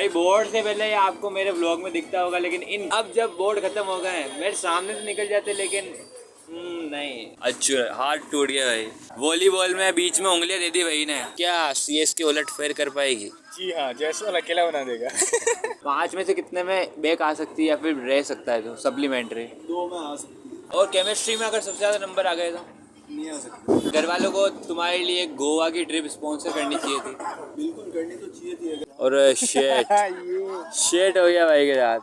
भाई बोर्ड से पहले ही आपको मेरे व्लॉग में दिखता होगा, लेकिन इन अब जब बोर्ड खत्म हो गए हैं मेरे सामने से निकल जाते, लेकिन नहीं। अच्छा हाथ टूट गया भाई। वॉलीबॉल में बीच में उंगलियां दे दी भाई ने। क्या सीएस की उलट फेर कर पाएगी? जी हाँ, जैसवाल अकेला बना देगा। 5 में से कितने में बैक आ सकती है या फिर रह सकता है तो सप्लीमेंट्री? 2 में आ सकती है। और केमिस्ट्री में अगर सबसे ज्यादा नंबर आ गए तो नहीं आ सकती। घर वालों को तुम्हारे लिए गोवा की ट्रिप स्पॉन्सर करनी चाहिए थी। बिल्कुल करनी तो चाहिए थी अगर। और शेट हो गया भाई के साथ।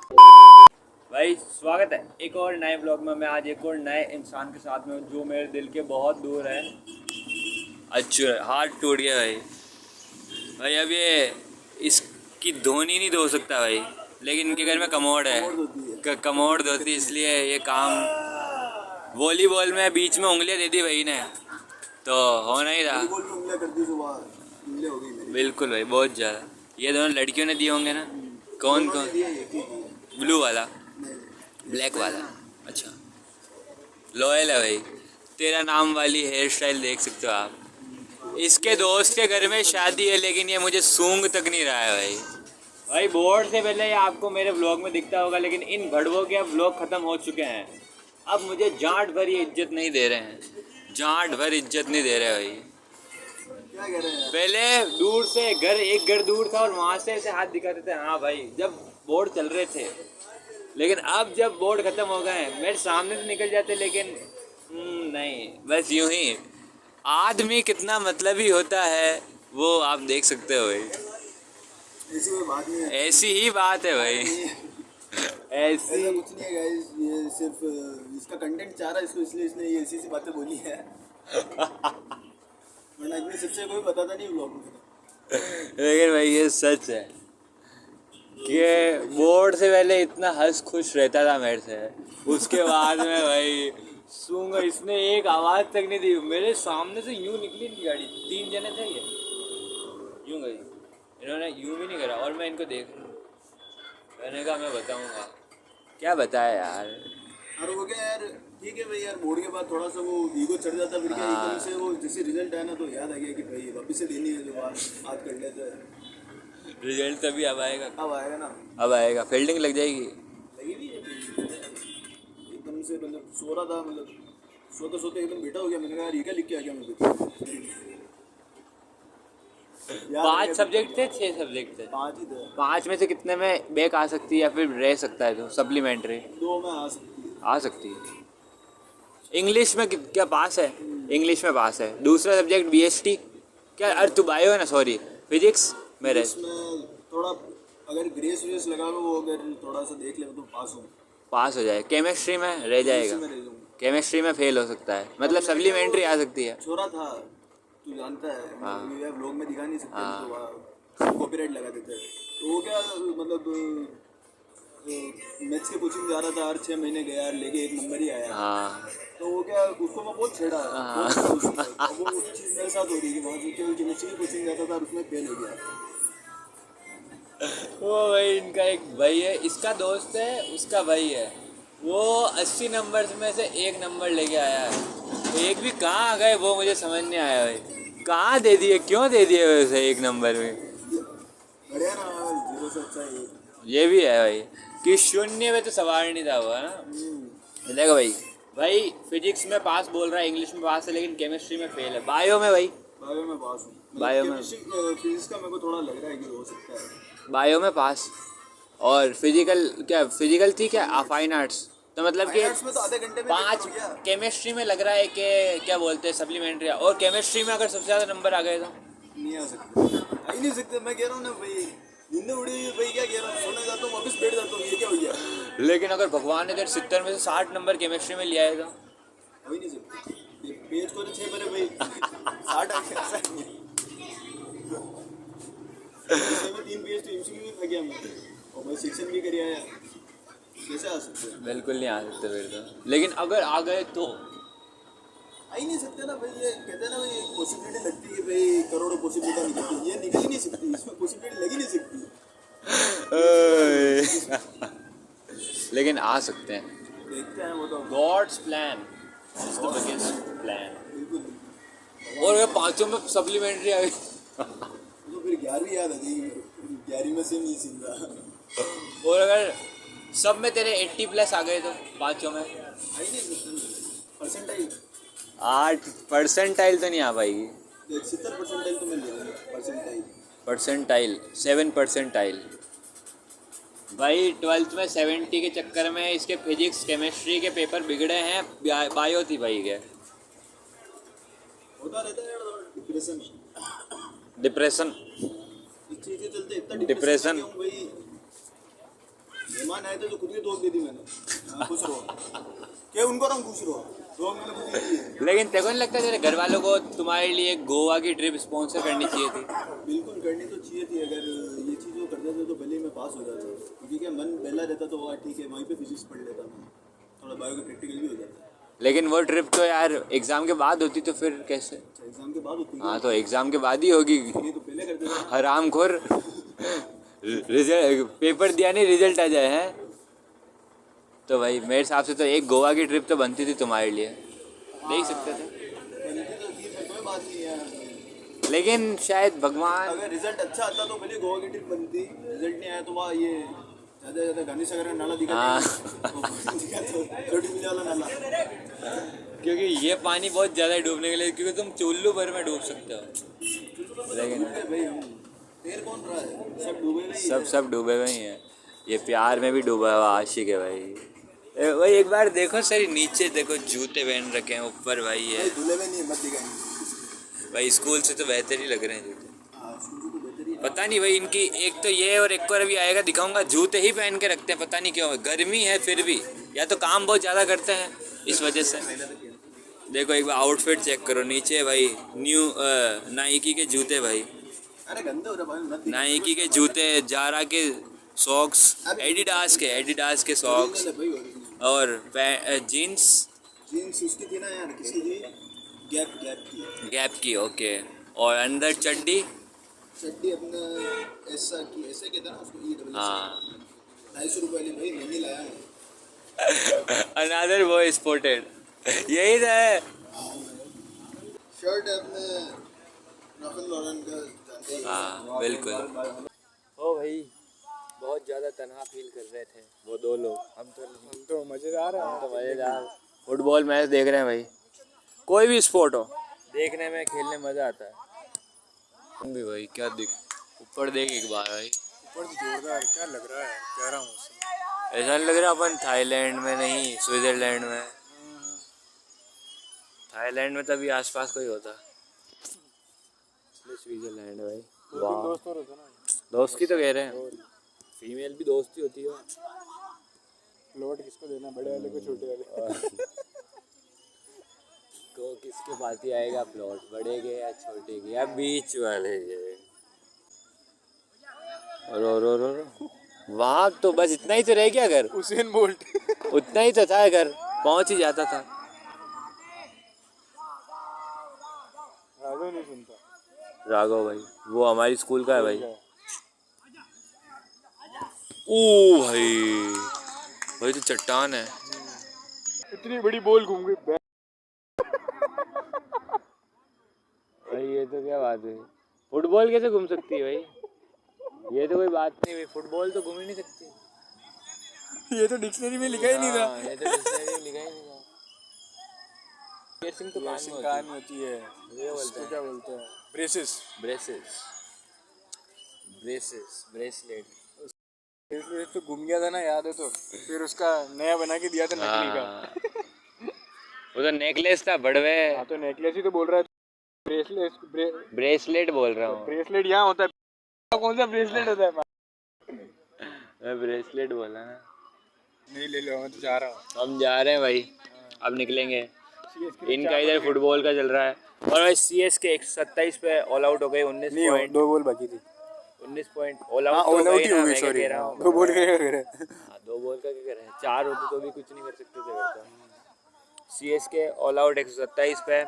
भाई स्वागत है एक और नए ब्लॉग में। मैं आज एक और नए इंसान के साथ में हूँ जो मेरे दिल के बहुत दूर है। अच्छा हाथ टूट गया भाई। भाई अब ये इसकी धोनी नहीं धो सकता भाई, लेकिन इनके घर में कमोड है, कमोड धोती, इसलिए ये काम। वॉलीबॉल में बीच में उंगलियां दे दी भाई ने तो होना ही था। बिल्कुल भाई, बहुत ज़्यादा। ये दोनों लड़कियों ने दिए होंगे ना? कौन कौन? ब्लू वाला, ब्लैक वाला। अच्छा लॉयल है भाई। तेरा नाम वाली हेयर स्टाइल देख सकते हो आप। इसके दोस्त के घर में शादी है, लेकिन ये मुझे सूंघ तक नहीं रहा है भाई। भाई बोर्ड से पहले ही आपको मेरे व्लॉग में दिखता होगा, लेकिन इन भड़वों के अब व्लॉग खत्म हो चुके हैं। अब मुझे जांट भर ये इज्जत नहीं दे रहे हैं, जांट भर इज्जत नहीं दे रहे भाई। क्या कह रहे हैं? पहले दूर से एक घर दूर था और वहाँ से ऐसे हाथ दिखाते थे, हाँ भाई, जब बोर्ड चल रहे थे। लेकिन अब जब बोर्ड खत्म हो गए हैं मेरे सामने से निकल जाते, लेकिन नहीं, बस यूं ही। आदमी कितना मतलबी होता है वो आप देख सकते हो भाई। ऐसी कोई बात नहीं है, ऐसी ही बात है भाई। ऐसी कुछ नहीं है गाइस, ये सिर्फ इसका कंटेंट चाह रहा है इसको, इसलिए इसने ये ऐसी बातें बोली है। वरना इतनी सच्चाई कोई बताता नहीं व्लॉग में। लेकिन भाई ये सच है कि बोर्ड से पहले इतना हंस खुश रहता था मेरे से, उसके बाद में भाई सूंगा इसने एक आवाज़ तक नहीं दी। मेरे सामने से यूं निकली इनकी गाड़ी, 3 जने थे ये, यूं गई, इन्होंने यूं भी नहीं करा और मैं इनको देख रहा हूँ। मैंने कहा मैं बताऊँगा, क्या बताया यार। अरे हो गया यार, ठीक है भाई यार। बोर्ड के बाद थोड़ा सा वो ईगो चढ़ जाता, फिर क्या एकदम से वो जैसे रिजल्ट आया ना तो याद आ गया कि भाई वापस से देनी है जो बात आज कर लेते हैं। रिजल्ट तभी अब आएगा, अब आएगा ना, अब आएगा। फील्डिंग लग जाएगी, लगी भी है एकदम से। मतलब सो रहा था, मतलब सोते सोते एकदम बेटा हो गया। मैंने कहा यार ये क्या लिख के आ गया मैं। 5 सब्जेक्ट थे, 6 सब्जेक्ट थे, 5 ही थे। 5 में से कितने में बैक आ सकती है या फिर रह सकता है तो सप्लीमेंट्री? 2 में आ सकती है, आ सकती है। इंग्लिश में क्या पास है? इंग्लिश में पास है। दूसरा सब्जेक्ट बीएसटी क्या? अरे तू बायो है ना, सॉरी फिजिक्स में रह। थोड़ा अगर ग्रेस व्रेस लगा वो, अगर थोड़ा सा देख ले तो पास हो जाए। केमिस्ट्री में रह जाएगा, केमिस्ट्री में फेल हो सकता है, मतलब सप्लीमेंट्री आ सकती है। छोरा था तू जानता है, ये व्लॉग में दिखा नहीं सकते तो कॉपीराइट लगा देते हैं। तो वो क्या मतलब मैथ्स के कोचिंग जा रहा था, हर 6 महीने गया, लेके 1 नंबर ही आया। हाँ तो वो क्या उसको मैं बहुत छेड़ा। वो चीज़ मेरे साथ हो रही थी, वहाँ जो केमिस्ट्री की कोचिंग जाता था उसमें फेल हो गया। वो भाई इनका एक भाई है, इसका दोस्त है, उसका भाई है, वो 80 नंबर में से 1 नंबर लेके आया है। एक भी कहाँ आ गए वो मुझे समझ नहीं आया भाई, कहाँ दे दिए, क्यों दे दिए वैसे 1 नंबर में। बढ़िया ना, 0 से अच्छा है ये भी है भाई कि 0 में तो सवाल नहीं था वो, है ना। देखो भाई फिजिक्स में पास बोल रहा है, इंग्लिश में पास है, लेकिन केमिस्ट्री में फेल है। बायो में भाई, बायो में पास हूँ। बायो में फिजिक्स का मेरे को थोड़ा लग रहा है कि हो सकता है। बायो में पास, और फिजिकल क्या, फिजिकल थी क्या, फाइन आर्ट्स, तो मतलब कि तो आधे घंटे में 5। केमिस्ट्री में लग रहा है कि क्या बोलते हैं सप्लीमेंट्री, और केमिस्ट्री में अगर सबसे ज़्यादा नंबर आ गए तो नहीं आ सकते, आ ही नहीं सकते। मैं कह रहा हूँ ना भाई, नींद उड़ी हुई भाई, क्या कह रहा हूँ, सोने जाता हूँ वापस बैठ जाता हूँ, ये क्या हो गया। लेकिन अगर भगवान ने 70 में से 60 नंबर केमिस्ट्री में लिया है तो हो ही नहीं सकते। पेज को 6 बने भाई, 60 आ गया। 3 पेज तो एमसीक्यू भी था गया मैं, और मैं सेक्शन भी कर आया, कैसे आ सकते हैं? बिल्कुल नहीं आ सकते फिर तो। लेकिन अगर आ गए तो आ ही नहीं सकते ना भाई। ये कहते हैं ना भाई, पॉसिबिलिटी लगती है भाई, करोड़ों पॉसिबिलिटी निकलती है, ये निकल ही नहीं सकती, इसमें पॉसिबिलिटी लग ही नहीं सकती। लेकिन आ सकते हैं, देखते हैं वो तो। God's plan is the biggest plan. बिल्कुल। और ये 5 में सप्लीमेंट्री आ गई तो फिर 11वीं याद आ जाएगी, ग्यारहवीं में सेम ये सीन था। और अगर सब में तेरे 80 प्लस आ गए तो पाँचों में आई नहीं परसेंटाइल 8 परसेंटाइल तो नहीं आ पाएगी। 70% तो मिल जाएगा परसेंटाइल। परसेंटाइल 7 परसेंटाइल भाई 12th में 70 के चक्कर में इसके फिजिक्स केमिस्ट्री के पेपर बिगड़े हैं। बायो थी भाई के होता रहता है यार डिप्रेशन। डिप्रेशन इस चीज़ के चलते इतना डिप्रेशन। डिप्रेशन भाई। मेहमान आए थे तो खुद ही धोख दे दी मैंने। हाँ, खुश रहो क्या उनको रंग खुश रहो तो मैंने खुद ही दी। लेकिन तेरे को नहीं लगता तेरे घर वालों को तुम्हारे लिए गोवा की ट्रिप स्पॉन्सर करनी चाहिए थी? बिल्कुल करनी तो चाहिए थी। अगर ये चीज़ वो कर देते तो भले ही मैं पास हो जाता। क्योंकि क्या मन पहला रहता तो वाह ठीक है वहीं पे फिजिक्स पढ़ लेता मैं। थोड़ा बायो का प्रैक्टिकल भी हो जाता। लेकिन वो ट्रिप तो यार एग्ज़ाम के बाद होती तो फिर कैसे? एग्जाम के बाद होती है। हाँ तो एग्ज़ाम के बाद ही होगी। ये तो पहले कर देता। हरामखोर रिजल्ट पेपर दिया नहीं रिजल्ट आ जाए हैं। तो भाई मेरे हिसाब से तो एक गोवा की ट्रिप तो बनती थी तुम्हारे लिए, देख सकते थे। बनती तो थी पर कोई बात नहीं यार। लेकिन शायद भगवान अगर रिजल्ट अच्छा आता तो भले गोवा की ट्रिप बनती। रिजल्ट नहीं आया तो वहाँ ये ज़्यादा ज़्यादा गांधी सागर का नाला दिखा हाँ। दिखा तो छोटी मिल वाला नाला। क्योंकि ये पानी बहुत ज़्यादा डूबने के लिए, क्योंकि तुम चुल्लू भर में डूब सकते हो। लेकिन भाई हम तेर कौन रहा है सब डूबे हुए ही सब हैं। सब डूबे हुए ही हैं। ये प्यार में भी डूबा हुआ आशिक है भाई। भाई एक बार देखो सर नीचे देखो जूते पहन रखे हैं, ऊपर भाई है भाई धुले में नहीं मत दिखाएंगे। भाई। स्कूल से तो बेहतर ही लग रहे हैं जूते। हाँ स्कूल से तो बेहतर ही है। पता नहीं भाई इनकी एक तो ये और एक और अभी आएगा दिखाऊंगा, जूते ही पहन के रखते हैं, पता नहीं क्यों। गर्मी है फिर भी, या तो काम बहुत ज़्यादा करते हैं इस वजह से। देखो एक बार आउटफिट चेक करो, नीचे भाई न्यू नाइकी के जूते भाई, अरे गंदे हो रहा भाई मत दिखा। नाइकी के जूते, जारा के सॉक्स, एडिडास के सॉक्स ओरिजिनल है भाई ओरिजिनल। और जीन्स जीन्स उसकी थी ना यार किसकी थी। गैप की। गैप की, ओके। और अंदर चड्डी, चड्डी अपना ऐसा की ऐसे के था ना उसको ई डबल हाँ। 250 रुपये वाली भाई महंगी लाया हूँ। अनदर वो स्पोर्टेड, यही तो है। शर्ट है अपने राफेल लॉरेन का जानते ही हो। हाँ बिल्कुल। ओ भाई बहुत ज़्यादा तन्हा फील कर रहे थे वो दो लोग। हम तो मज़ेदार है, हम तो मज़ेदार फुटबॉल मैच देख रहे हैं भाई। कोई भी स्पोर्ट हो देखने में खेलने में मज़ा आता है। तुम भी भाई क्या दिख, ऊपर देख एक बार भाई, ऊपर से जोरदार क्या लग रहा है प्यारा मौसम। ऐसा नहीं लग रहा अपन थाईलैंड में नहीं स्विट्ज़रलैंड में। थाईलैंड में तभी आसपास कोई होता, इसलिए स्विट्ज़रलैंड भाई। वाह दोस्त और होता ना। दोस्त की तो कह रहे हैं, फीमेल भी दोस्ती होती है। प्लॉट किसको देना बड़े वाले को छोटे वाले। तो किसके पास ही आएगा प्लॉट, बड़े के या छोटे के या बीच वाले के? और वहाँ तो बस इतना ही तो रह गया घर। Usain bolt. उतना ही तो था, घर पहुँच ही जाता था। राघव नहीं सुनता। राघव भाई वो हमारी स्कूल का है भाई। ओ भाई भाई तो चट्टान है। इतनी बड़ी बॉल घूम गई। भाई ये तो क्या बात है, फुटबॉल कैसे घूम सकती है भाई? ये तो कोई बात नहीं भाई, फुटबॉल तो घूम ही नहीं सकती। ये तो डिक्शनरी में लिखा ही नहीं था। हाँ, ये तो डिक्शनरी में लिखा ही नहीं था। पियर्सिंग तो कान में होती है। ये बोलते हैं क्या बोलते हैं ब्रेसेस। Braces, bracelet. ब्रेसलेट तो घूम गया था ना याद है तो फिर उसका नया बना के दिया था नकली का। वो तो नेकलेस था बड़वे। हाँ तो नेकलेस ही तो बोल रहा है। ब्रेसलेट बोल रहा हूँ ब्रेसलेट यहाँ होता है। कौन सा ब्रेसलेट होता है? मैं ब्रेसलेट बोला ना। नहीं ले लो मैं तो जा रहा हूँ। हम जा रहे हैं भाई, अब निकलेंगे। इनका इधर फुटबॉल का चल रहा है और भाई CS के 127 पे ऑल आउट हो गए। 19 पॉइंट, 2 बॉल बाकी थी। 19 point all out all out ही हो गई। मैं सॉरी कह रहा हूँ 2 बॉल क्या करे। हाँ 2 बॉल का क्या करें, 4 होते तो भी कुछ नहीं कर सकते थे वैसे। CS के ऑल आउट 127 पे।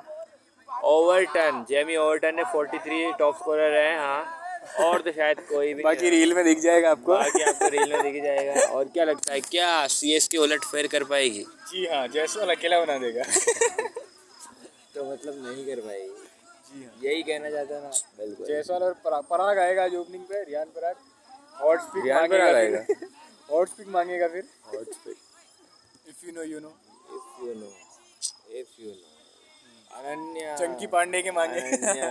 ओवरटन, जेमी ओवरटन ने 43 टॉप स्कोरर है। हाँ और तो शायद कोई भी बाकी रील में दिख जाएगा आपको। बाकी आपको रील में दिख जाएगा। और क्या लगता है क्या CS के उलट फेर कर पाएगी? जी हाँ जैसवाल अकेला बना देगा। तो मतलब नहीं कर पाएगी। जी हाँ यही कहना चाहता है ना। बिल्कुल जयसवाल और पराग आएगा आज ओपनिंग पे। रियान पराग हॉट स्पीक ध्यान पर आ मांगेगा जाएगा। फिर हॉट स्पीक मांगेगा फिर hot speak if you know you know if you know Ananya Chunky Panday के मांगे अनन्या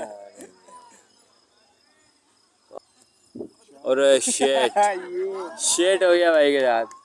और शेट ये शेट हो गया भाई के साथ